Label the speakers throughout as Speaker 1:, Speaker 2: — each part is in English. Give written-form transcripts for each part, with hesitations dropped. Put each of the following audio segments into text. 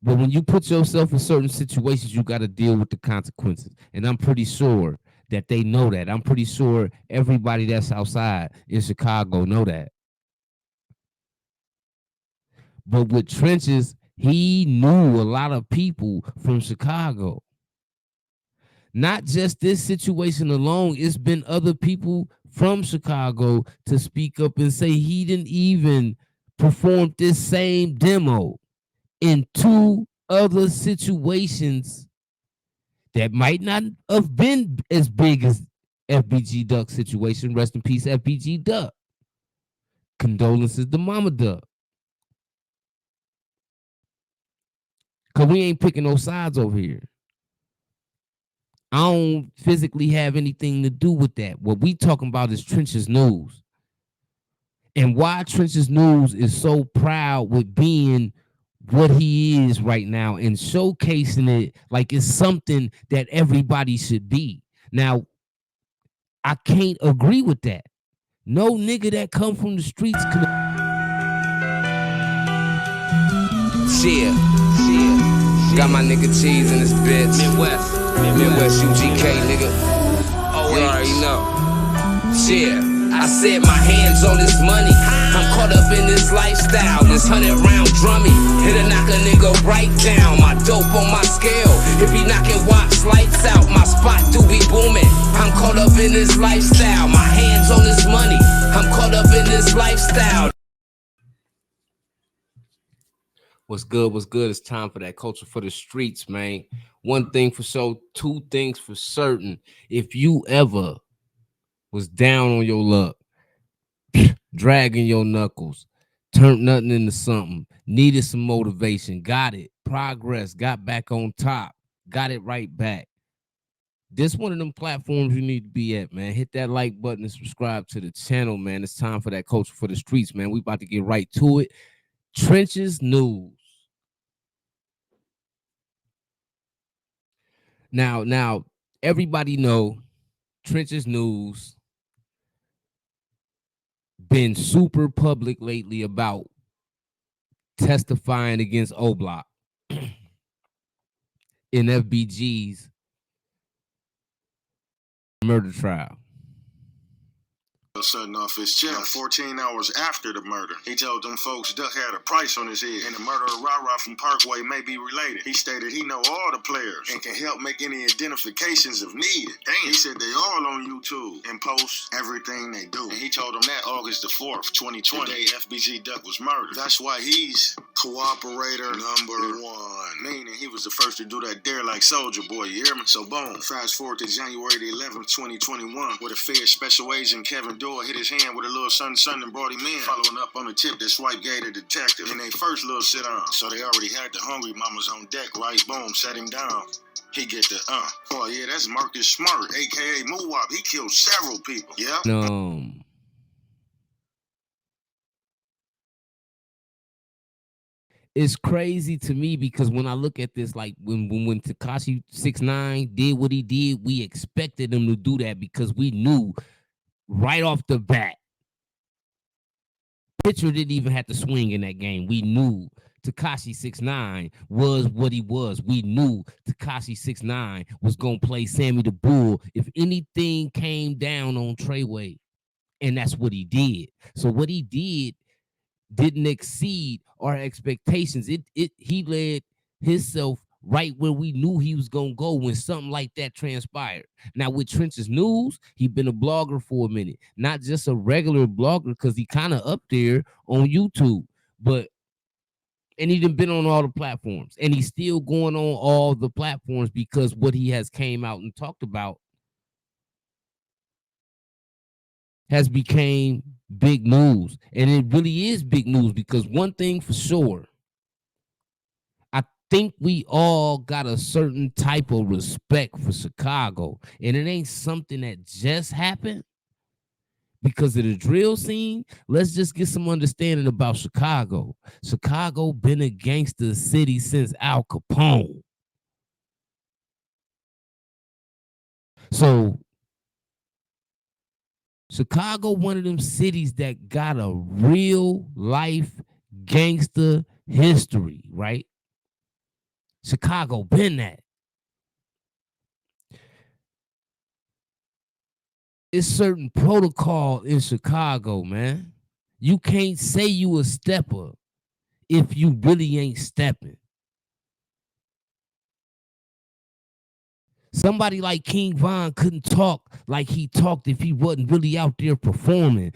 Speaker 1: But when you put yourself in certain situations, you got to deal with the consequences. And I'm pretty sure that they know that. I'm pretty sure everybody that's outside in Chicago know that. But with Trenches, he knew a lot of people from Chicago. Not just this situation alone, it's been other people from Chicago to speak up and say he didn't even perform this same demo in two other situations that might not have been as big as FBG Duck situation. Rest in peace, FBG Duck. Condolences to Mama Duck. Because we ain't picking no sides over here. I don't physically have anything to do with that. What we talking about is Trenches News. And why Trenches News is so proud with being what he is right now and showcasing it like it's something that everybody should be. Now, I can't agree with that. No nigga that come from the streets can.
Speaker 2: Got my nigga Cheese in this bitch. Midwest UGK, nigga. You already know. I said my hands on this money. I'm caught up in this lifestyle. This 100-round drummy. It'll knock a nigga right down. My dope on my scale. If he knocking watch lights out, my spot do be booming. I'm caught up in this lifestyle. My hands on this money. I'm caught up in this lifestyle.
Speaker 1: What's good? What's good? It's time for that culture for the streets, man. One thing for sure, two things for certain. If you ever was down on your luck, dragging your knuckles, turned nothing into something, needed some motivation, got it, progress, got back on top, got it right back. This one of them platforms you need to be at, man. Hit that like button and subscribe to the channel, man. It's time for that culture for the streets, man. We about to get right to it. Trenches News. Now, everybody know Trenches News been super public lately about testifying against oblock in FBG's murder trial.
Speaker 3: Sudden off his chest 14 hours after the murder. He told them folks Duck had a price on his head, and the murder of Rah from Parkway may be related. He stated he know all the players and can help make any identifications if needed. He said they all on YouTube and post everything they do. And he told them that August the 4th, 2020, the day FBG Duck was murdered. That's why he's cooperator number 1. Meaning he was the first to do that dare like Soldier Boy, you hear me? So boom, fast forward to January the 11th, 2021, where the Fed Special Agent Kevin hit his hand with a little something and brought him in, following up on the tip that Swipe gave the detective in their first little sit on. So they already had the hungry mamas on deck, right? Boom, set him down. He get the oh yeah, that's Marcus Smart, aka Moowop. He killed several people. Yeah.
Speaker 1: No. It's crazy to me because when I look at this, like when Tekashi 6ix9ine did what he did, we expected him to do that because we knew right off the bat, pitcher didn't even have to swing in that game. We knew Tekashi 6ix9ine was what he was. We knew Tekashi 6ix9ine was going to play Sammy the Bull if anything came down on Treyway. And that's what he did. So what he did didn't exceed our expectations. He led himself right where we knew he was going to go when something like that transpired. Now, with Trenches News, he's been a blogger for a minute. Not just a regular blogger, because he kind of up there on YouTube. And he's been on all the platforms. And he's still going on all the platforms because what he has came out and talked about has became big news. And it really is big news because one thing for sure, think we all got a certain type of respect for Chicago, and it ain't something that just happened because of the drill scene. Let's just get some understanding about Chicago. Chicago been a gangster city since Al Capone. So Chicago, one of them cities that got a real life gangster history, right? Chicago been that. It's certain protocol in Chicago, man. You can't say you a stepper if you really ain't stepping. Somebody like King Von couldn't talk like he talked if he wasn't really out there performing,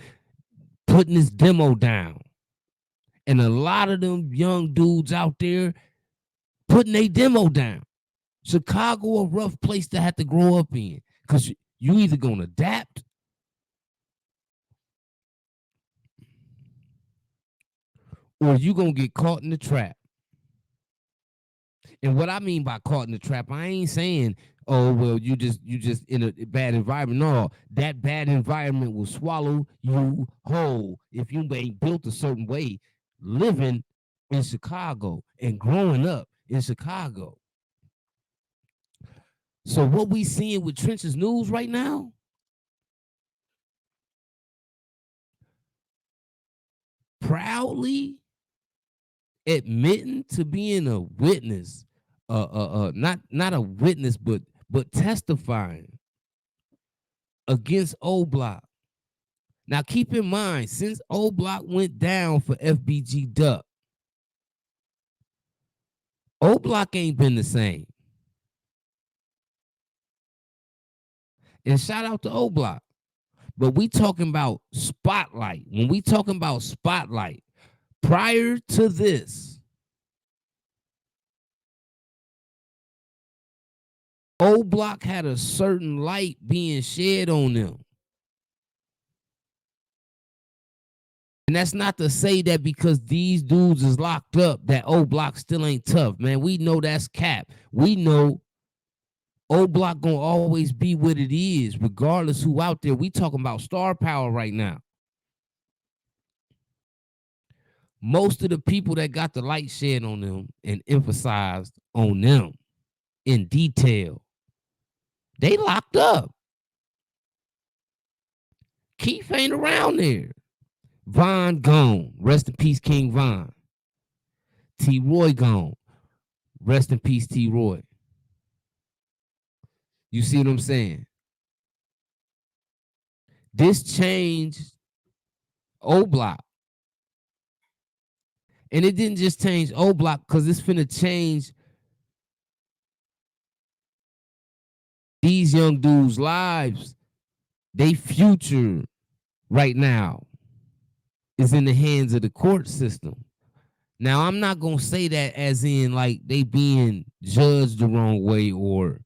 Speaker 1: putting his demo down. And a lot of them young dudes out there putting their demo down. Chicago a rough place to have to grow up in, because you either gonna adapt or you gonna get caught in the trap. And what I mean by caught in the trap, I ain't saying, oh, well, you just in a bad environment. No, that bad environment will swallow you whole if you ain't built a certain way living in Chicago and growing up in Chicago. So what we seeing with Trenches News right now, proudly admitting to being a witness, not a witness, but testifying against Oblock. Now keep in mind, since Oblock went down for FBG Duck, Oblock ain't been the same. And shout out to Oblock. But we talking about Spotlight. When we talking about Spotlight, prior to this, Oblock had a certain light being shed on them. And that's not to say that because these dudes is locked up that Oblock still ain't tough, man. We know that's cap. We know Oblock gonna always be what it is, regardless who out there. We talking about star power right now. Most of the people that got the light shed on them and emphasized on them in detail, they locked up. Keith ain't around there. Von gone. Rest in peace, King Von. T. Roy gone. Rest in peace, T. Roy. You see what I'm saying? This changed Oblock. And it didn't just change Oblock, because it's finna change these young dudes' lives. They future right now is in the hands of the court system. Now, I'm not going to say that as in like they being judged the wrong way or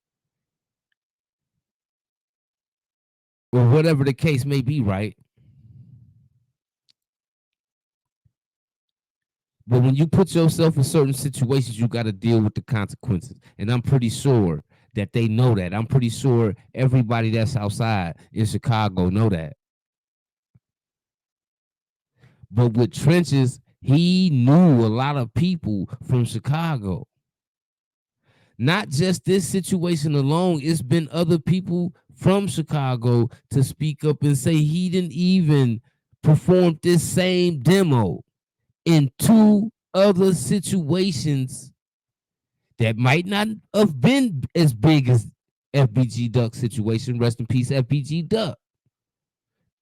Speaker 1: whatever the case may be, right? But when you put yourself in certain situations, you got to deal with the consequences. And I'm pretty sure that they know that. I'm pretty sure everybody that's outside in Chicago know that. But with Trenches, he knew a lot of people from Chicago. Not just this situation alone, it's been other people from Chicago to speak up and say he didn't even perform this same demo in 2 other situations that might not have been as big as FBG Duck situation. Rest in peace, FBG Duck.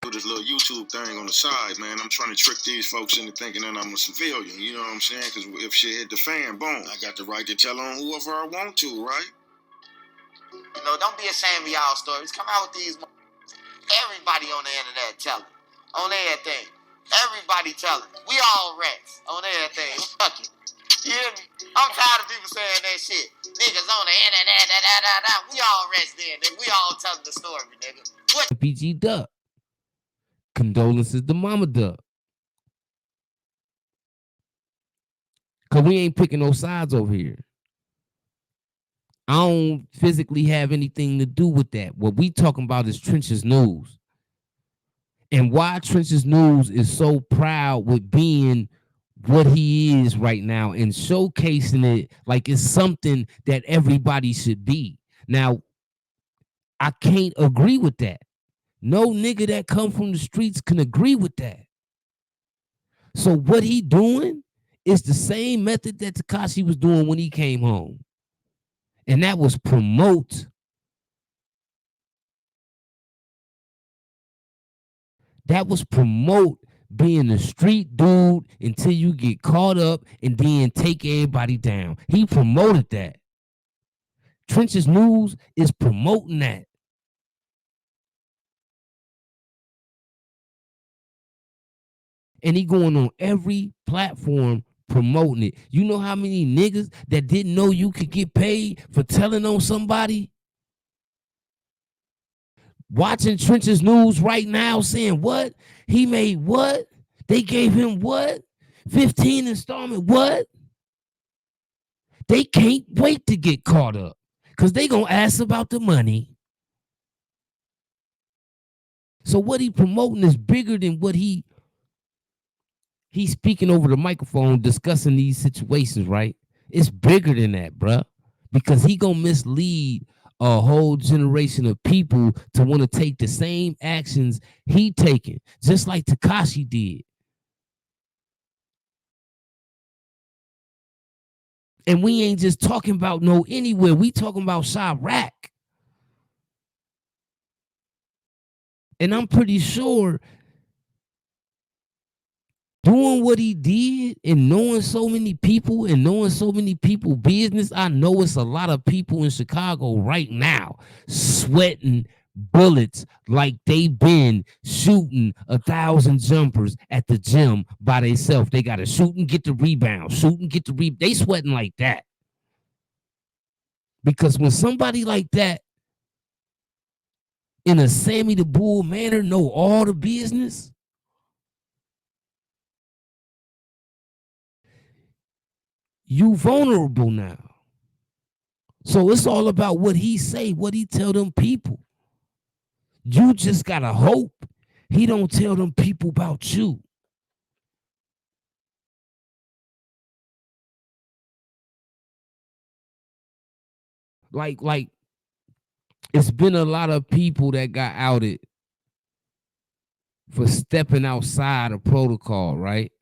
Speaker 3: Do this little YouTube thing on the side, man. I'm trying to trick these folks into thinking that I'm a civilian. You know what I'm saying? Because if shit hit the fan, boom, I got the right to tell on whoever I want to, right?
Speaker 4: You know, don't be ashamed of y'all stories. Come out with these. Everybody on the internet telling. On everything. Everybody telling. We all rats. On everything. Fuck it. You hear me? I'm tired of people saying that shit. Niggas on the internet, We all rats then, nigga. We all telling the story, nigga. What?
Speaker 1: FBG Duck. Condolences to Mama Duck. Because we ain't picking no sides over here. I don't physically have anything to do with that. What we talking about is Trenches News. And why Trenches News is so proud with being what he is right now and showcasing it like it's something that everybody should be. Now, I can't agree with that. No nigga that come from the streets can agree with that. So what he doing is the same method that Tekashi was doing when he came home. And that was promote. That was promote being a street dude until you get caught up and then take everybody down. He promoted that. Trenches News is promoting that. And he going on every platform promoting it. You know how many niggas that didn't know you could get paid for telling on somebody? Watching Trenches News right now saying what? He made what? They gave him what? 15 installment what? They can't wait to get caught up because they gonna ask about the money. So what he promoting is bigger than what he's speaking over the microphone discussing these situations, right? It's bigger than that, bruh, because he gonna mislead a whole generation of people to want to take the same actions he taking, just like Tekashi did. And we ain't just talking about no anywhere. We talking about Chiraq. And I'm pretty sure doing what he did and knowing so many people and knowing so many people business, I know it's a lot of people in Chicago right now sweating bullets like they been shooting 1,000 jumpers at the gym by themselves. They got to shoot and get the rebound, shoot and get the rebound. They sweating like that. Because when somebody like that in a Sammy the Bull manner know all the business, you vulnerable now. So it's all about what he say, what he tell them people. You just gotta hope he don't tell them people about you. Like it's been a lot of people that got outed for stepping outside of protocol, right?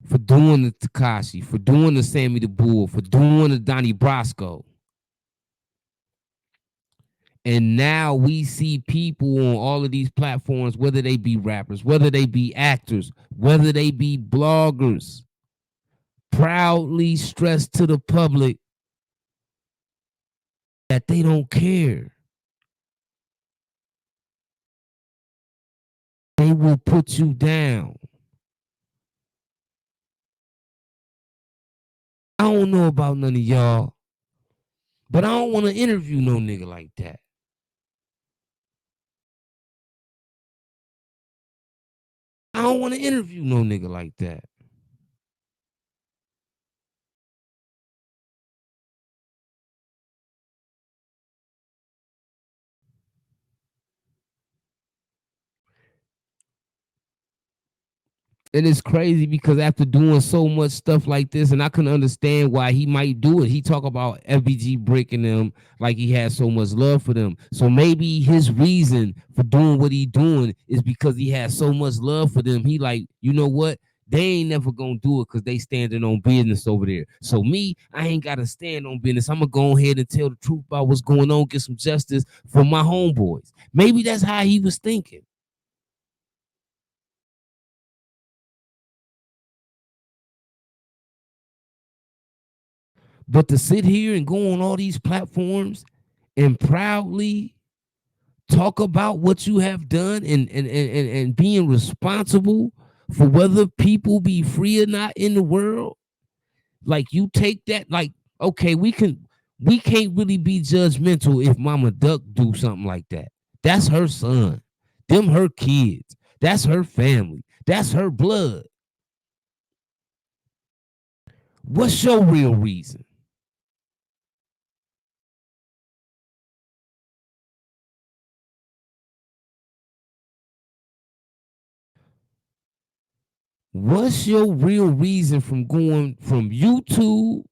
Speaker 1: For doing the Tekashi, for doing the Sammy the Bull, for doing the Donnie Brasco. And now we see people on all of these platforms, whether they be rappers, whether they be actors, whether they be bloggers, proudly stress to the public that they don't care. They will put you down. I don't know about none of y'all, but I don't want to interview no nigga like that. I don't want to interview no nigga like that. And it's crazy because after doing so much stuff like this, and I can understand why he might do it. He talk about FBG breaking them like he has so much love for them. So maybe his reason for doing what he doing is because he has so much love for them. He like, you know what? They ain't never gonna do it because they standing on business over there. So me, I ain't gotta stand on business. I'm gonna go ahead and tell the truth about what's going on, get some justice for my homeboys. Maybe that's how he was thinking. But to sit here and go on all these platforms and proudly talk about what you have done and being responsible for whether people be free or not in the world, like you take that, like, okay, we can't really be judgmental if Mama Duck do something like that. That's her son. Them her kids. That's her family. That's her blood. What's your real reason? What's your real reason from going from YouTube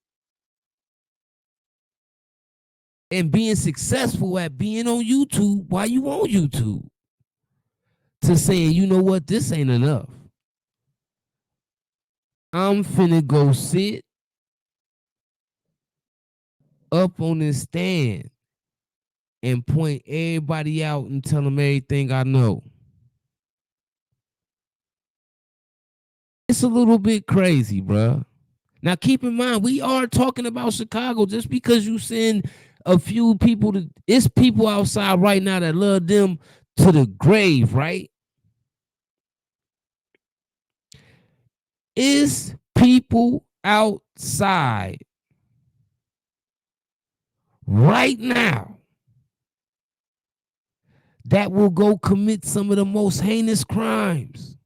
Speaker 1: and being successful at being on YouTube while you on YouTube to saying, you know what, this ain't enough? I'm finna go sit up on this stand and point everybody out and tell them everything I know. It's a little bit crazy, bruh. Now, keep in mind, we are talking about Chicago. Just because you send a few people to, it's people outside right now that love them to the grave, right? It's people outside right now that will go commit some of the most heinous crimes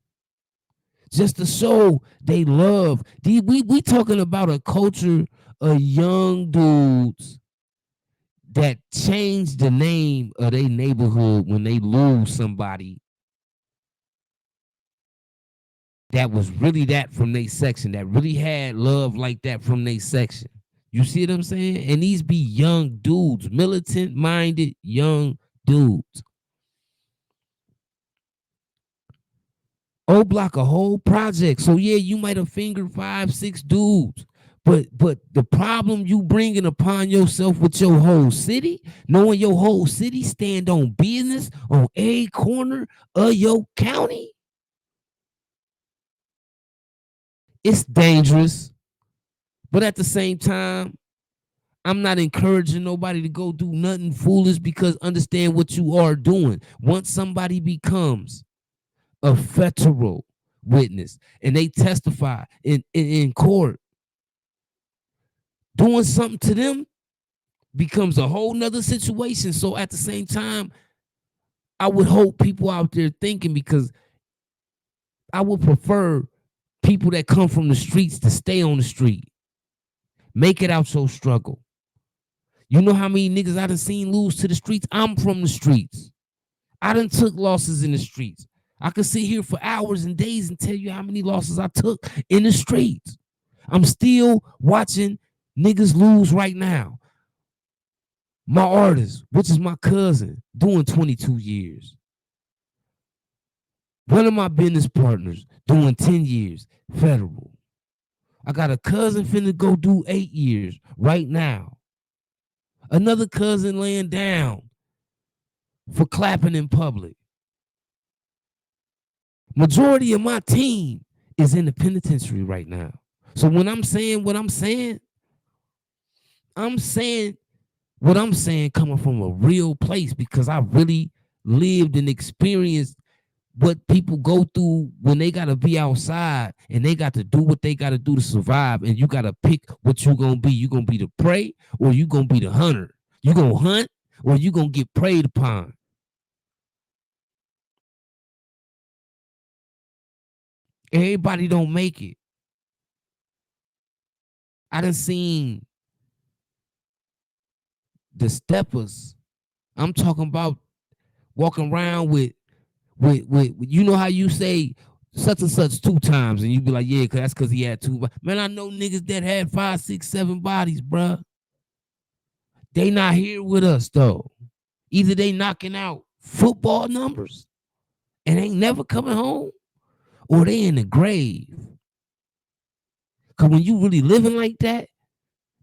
Speaker 1: just to show they love. We talking about a culture of young dudes that change the name of their neighborhood when they lose somebody that was really that from their section, that really had love like that from their section. You see what I'm saying? And these be young dudes, militant-minded young dudes. Oblock a whole project. So yeah, you might have fingered 5, 6 dudes. But the problem you bringing upon yourself with your whole city, knowing your whole city stand on business on a corner of your county, it's dangerous. But at the same time, I'm not encouraging nobody to go do nothing foolish, because understand what you are doing. Once somebody becomes a federal witness and they testify in court, doing something to them becomes a whole nother situation. So at the same time, I would hope people out there thinking, because I would prefer people that come from the streets to stay on the street. Make it out your struggle. You know how many niggas I done seen lose to the streets? I'm from the streets. I done took losses in the streets. I could sit here for hours and days and tell you how many losses I took in the streets. I'm still watching niggas lose right now. My artist, which is my cousin, doing 22 years. One of my business partners doing 10 years, federal. I got a cousin finna go do 8 years right now. Another cousin laying down for clapping in public. Majority of my team is in the penitentiary right now. So when I'm saying what I'm saying what I'm saying coming from a real place, because I really lived and experienced what people go through when they got to be outside and they got to do what they got to do to survive. And you got to pick what you're going to be. You're going to be the prey, or you're going to be the hunter. You're going to hunt, or you're going to get preyed upon. Everybody don't make it. I done seen the steppers. I'm talking about walking around with you know how you say such and such 2 times, and you be like, yeah, cause that's because he had 2. Man, I know niggas that had 5, 6, 7 bodies, bruh. They not here with us though. Either they knocking out football numbers and ain't never coming home, or they in the grave. Cause when you really living like that,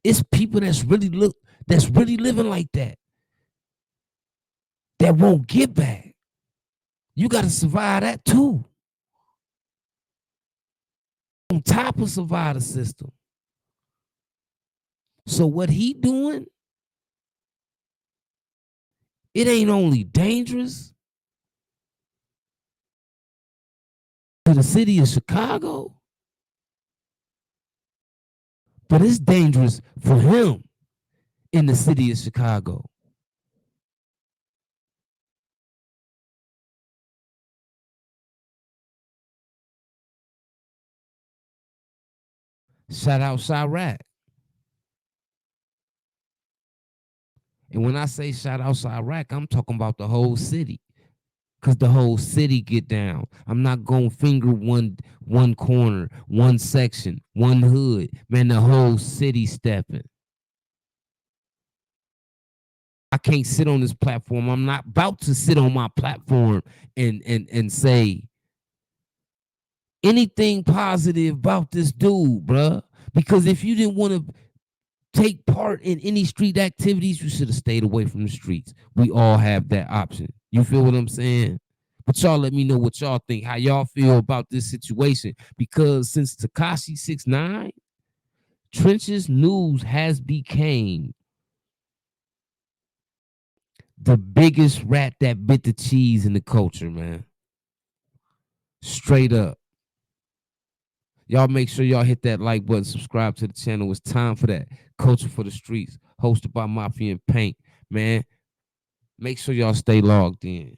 Speaker 1: it's people that's really living like that won't get back. You got to survive that too. On top of survive the system. So what he doing, it ain't only dangerous to the city of Chicago, but it's dangerous for him in the city of Chicago. Shout out Chiraq. And when I say shout out Chiraq, I'm talking about the whole city. Because the whole city get down. I'm not going to finger one corner, one section, one hood. Man, the whole city stepping. I can't sit on this platform. I'm not about to sit on my platform and say anything positive about this dude, bruh. Because if you didn't want to take part in any street activities, you should have stayed away from the streets. We all have that option. You feel what I'm saying? But y'all let me know what y'all think, how y'all feel about this situation. Because since Tekashi 6ix9ine, Trenches News has became the biggest rat that bit the cheese in the culture, man. Straight up. Y'all make sure y'all hit that like button, subscribe to the channel. It's time for that. Culture for the Streets, hosted by Mafia and Paint. Man, make sure y'all stay logged in.